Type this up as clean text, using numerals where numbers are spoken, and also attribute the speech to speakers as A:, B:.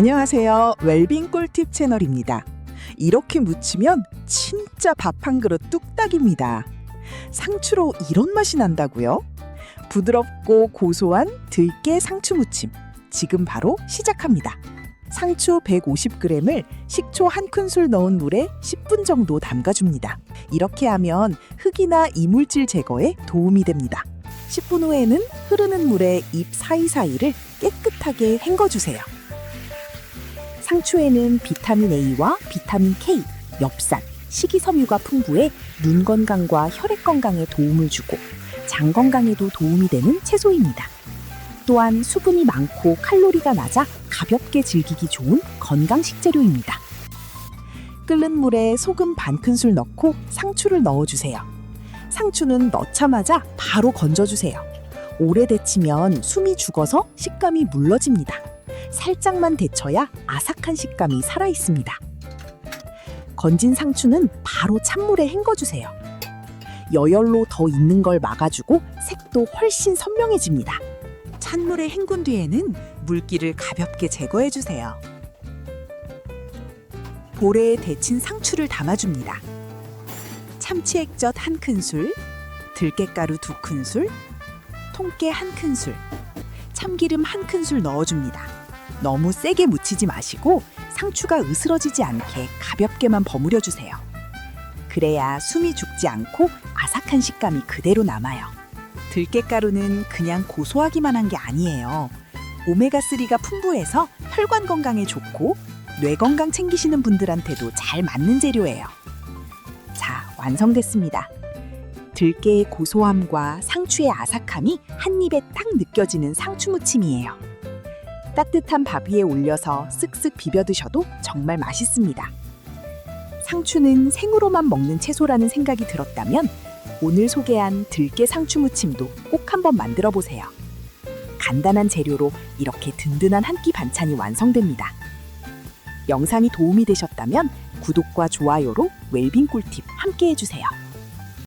A: 안녕하세요. 웰빙 꿀팁 채널입니다. 이렇게 무치면 진짜 밥 한 그릇 뚝딱입니다. 상추로 이런 맛이 난다고요? 부드럽고 고소한 들깨 상추 무침. 지금 바로 시작합니다. 상추 150g을 식초 1큰술 넣은 물에 10분 정도 담가줍니다. 이렇게 하면 흙이나 이물질 제거에 도움이 됩니다. 10분 후에는 흐르는 물에 잎 사이사이를 깨끗하게 헹궈주세요. 상추에는 비타민 A와 비타민 K, 엽산, 식이섬유가 풍부해 눈 건강과 혈액 건강에 도움을 주고 장 건강에도 도움이 되는 채소입니다. 또한 수분이 많고 칼로리가 낮아 가볍게 즐기기 좋은 건강 식재료입니다. 끓는 물에 소금 반 큰술 넣고 상추를 넣어주세요. 상추는 넣자마자 바로 건져주세요. 오래 데치면 숨이 죽어서 식감이 물러집니다. 살짝만 데쳐야 아삭한 식감이 살아있습니다. 건진 상추는 바로 찬물에 헹궈주세요. 여열로 더 있는 걸 막아주고 색도 훨씬 선명해집니다. 찬물에 헹군 뒤에는 물기를 가볍게 제거해주세요. 볼에 데친 상추를 담아줍니다. 참치 액젓 1큰술, 들깨가루 2큰술, 통깨 1큰술, 참기름 1큰술 넣어줍니다. 너무 세게 묻히지 마시고 상추가 으스러지지 않게 가볍게만 버무려주세요. 그래야 숨이 죽지 않고 아삭한 식감이 그대로 남아요. 들깨가루는 그냥 고소하기만 한 게 아니에요. 오메가3가 풍부해서 혈관 건강에 좋고 뇌 건강 챙기시는 분들한테도 잘 맞는 재료예요. 자, 완성됐습니다. 들깨의 고소함과 상추의 아삭함이 한 입에 딱 느껴지는 상추 무침이에요. 따뜻한 밥 위에 올려서 쓱쓱 비벼 드셔도 정말 맛있습니다. 상추는 생으로만 먹는 채소라는 생각이 들었다면 오늘 소개한 들깨 상추 무침도 꼭 한번 만들어 보세요. 간단한 재료로 이렇게 든든한 한 끼 반찬이 완성됩니다. 영상이 도움이 되셨다면 구독과 좋아요로 웰빙 꿀팁 함께 해주세요.